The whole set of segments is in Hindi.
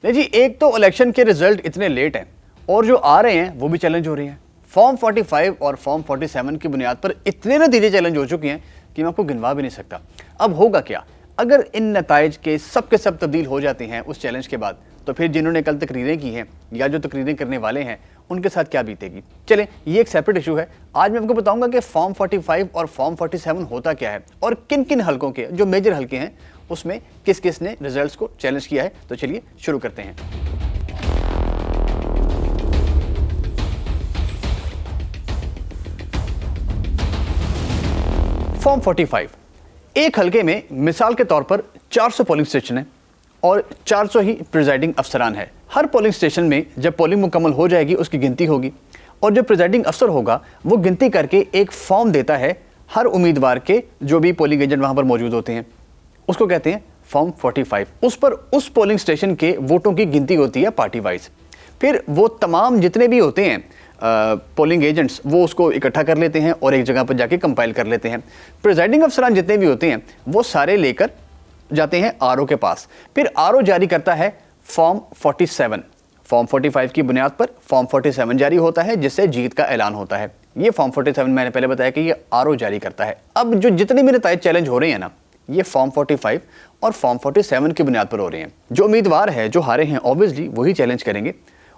नहीं जी, एक तो इलेक्शन के रिजल्ट इतने लेट हैं और जो आ रहे हैं वो भी चैलेंज हो रही हैं। फॉर्म 45 और फॉर्म 47 की बुनियाद पर इतने नतीजे चैलेंज हो चुके हैं कि मैं आपको गिनवा भी नहीं सकता। अब होगा क्या अगर इन नताइज के सब तब्दील हो जाते हैं उस चैलेंज के बाद, तो फिर जिन्होंने कल तकरीरें की हैं या जो तकरीरें करने वाले हैं उनके साथ क्या बीतेगी। चलें, ये एक सेपरेट इशू है। आज मैं आपको बताऊंगा कि फॉर्म 45 और फॉर्म 47 होता क्या है और किन किन हलकों के जो मेजर हलके हैं उसमें किस किस ने रिजल्ट्स को चैलेंज किया है। तो चलिए शुरू करते हैं। फॉर्म 45 एक हलके में मिसाल के तौर पर 400 पोलिंग स्टेशन है और 400 ही प्रिजाइडिंग अफसरान है। हर पोलिंग स्टेशन में जब पोलिंग मुकम्मल हो जाएगी उसकी गिनती होगी और जो प्रिजाइडिंग अफसर होगा वो गिनती करके एक फॉर्म देता है हर उम्मीदवार के जो भी पोलिंग एजेंट वहां पर मौजूद होते हैं, उसको कहते हैं फॉर्म 45। उस पर उस पोलिंग स्टेशन के वोटों की गिनती होती है पार्टी वाइज। फिर वो तमाम जितने भी होते हैं पोलिंग एजेंट्स वो उसको इकट्ठा कर लेते हैं और एक जगह पर जाके कंपाइल कर लेते हैं। प्रिजाइडिंग अफसरान जितने भी होते हैं वो सारे लेकर जाते हैं आरओ के पास। फिर आरओ जारी करता है फॉर्म 47। फॉर्म 45 की बुनियाद पर फॉर्म 47 जारी होता है जिससे जीत का ऐलान होता है। ये फॉर्म 47 मैंने पहले बताया कि ये आरओ जारी करता है। अब जो जितने भी नताइज चैलेंज हो रहे हैं ना, ये फॉर्म 45 और फॉर्म 47 की बुनियाद पर हो रहे हैं। जो उम्मीदवार है जो हारे हैं ऑब्वियसली वही चैलेंज करेंगे।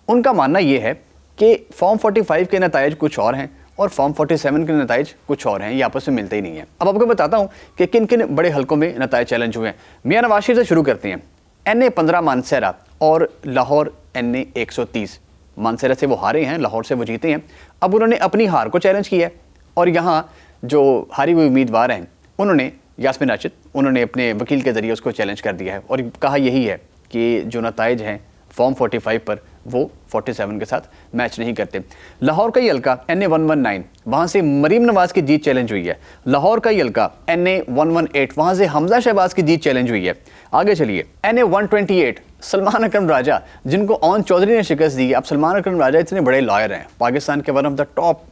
उनका मानना यह है कि फॉर्म 45 के नताइज कुछ और हैं और फॉर्म 47 के नताइज कुछ और हैं, ये आपस में मिलते ही नहीं है। अब आपको बताता हूं कि किन किन बड़े हलकों में नताइज चैलेंज हुए हैं। मियां नवाज शरीफ से शुरू करते हैं। NA 15 मानसहरा और लाहौर NA 130। मानसहरा से वो हारे हैं, लाहौर से वो जीते हैं। अब उन्होंने अपनी हार को चैलेंज किया है और यहाँ जो हारी हुई उम्मीदवार हैं उन्होंने यास्मीन राशिद, उन्होंने अपने वकील के जरिए उसको चैलेंज कर दिया है और कहा यही है कि जो नताइज हैं फॉर्म 45 पर वो 47 के साथ मैच नहीं करते। लाहौर का ही हल्का NA 119, वहाँ से मरीम नवाज की जीत चैलेंज हुई है। लाहौर का ही हल्का NA 118, वहाँ से हमजा शहबाज की जीत चैलेंज हुई है। आगे चलिए, NA 128 सलमान अकरम राजा, जिनको ओन चौधरी ने शिकस्त दी। अब सलमान अकरम राजा इतने बड़े लॉयर हैं, पाकिस्तान के one of the top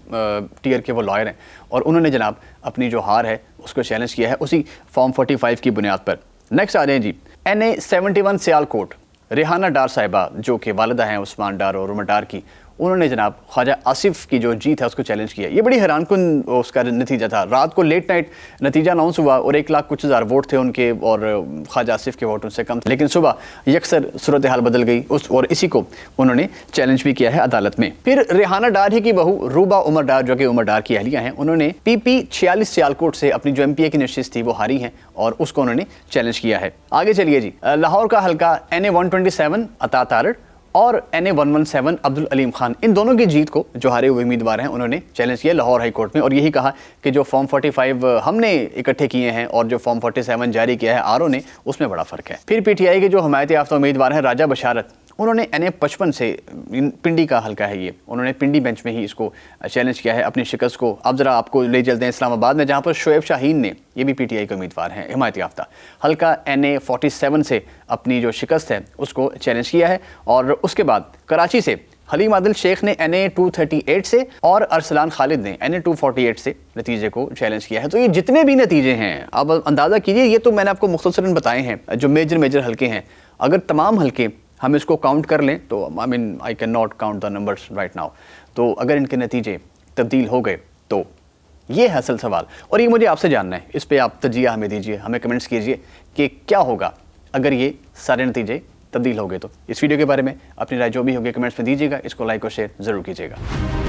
tier के वो लॉयर हैं और उन्होंने जनाब अपनी जो हार है उसको चैलेंज किया है उसी फॉर्म 45 की बुनियाद पर। नेक्स्ट आ रहे हैं जी NA 71 सियालकोट। रेहाना डार साहिबा जो कि वालिदा हैं उस्मान डार और उमर डार की, उन्होंने जनाब ख्वाजा आसिफ की जो जीत है उसको चैलेंज किया। ये बड़ी हैरानकुन उसका नतीजा था। रात को लेट नाइट नतीजा अनाउंस हुआ और 1 लाख कुछ हज़ार वोट थे उनके और ख्वाजा आसिफ के वोट उनसे कम थे, लेकिन सुबह यकसर सूरत हाल बदल गई और इसी को उन्होंने चैलेंज भी किया है अदालत में। फिर रेहाना डार ही की बहू रूबा उमर डार जो कि उमर डार की अहलिया हैं, उन्होंने PP 46 सियालकोट से अपनी जो MPA की नशिस्त थी वो हारी हैं और उसको उन्होंने चैलेंज किया है। आगे चलिए जी, लाहौर का हल्का NA 127 अता तारड़ और NA 117 अब्दुल अलीम खान, इन दोनों की जीत को जो हारे हुए उम्मीदवार हैं उन्होंने चैलेंज किया लाहौर हाई कोर्ट में और यही कहा कि जो फॉर्म 45 हमने इकट्ठे किए हैं और जो फॉर्म 47 जारी किया है आरओ ने, उसमें बड़ा फर्क है। फिर PTI के जो हमायत याफ्ता उम्मीदवार हैं राजा बशारत, उन्होंने NA 55 से, पिंडी का हल्का है ये, उन्होंने पिंडी बेंच में ही इसको चैलेंज किया है अपनी शिकस्त को। अब जरा आपको ले चलते हैं इस्लामाबाद में, जहाँ पर शोएब शाहीन ने, ये भी PTI के उम्मीदवार हैं हिमायत याफ्ता, हल्का NA 47 से अपनी जो शिकस्त है उसको चैलेंज किया है। और उसके बाद कराची से हलीम आदिल शेख ने NA 238 से और अरसलान खालिद ने NA 248 से नतीजे को चैलेंज किया है। तो ये जितने भी नतीजे हैं अब अंदाज़ा कीजिए, ये तो मैंने आपको मुख्तसरन बताए हैं जो मेजर हल्के हैं। अगर तमाम हल्के हम इसको काउंट कर लें तो I can not count the numbers right now. तो अगर इनके नतीजे तब्दील हो गए तो ये है असल सवाल और ये मुझे आपसे जानना है। इस पर आप तजिया हमें दीजिए, हमें कमेंट्स कीजिए कि क्या होगा अगर ये सारे नतीजे तब्दील हो गए। तो इस वीडियो के बारे में अपनी राय जो भी होगी कमेंट्स में दीजिएगा। इसको लाइक और शेयर ज़रूर कीजिएगा।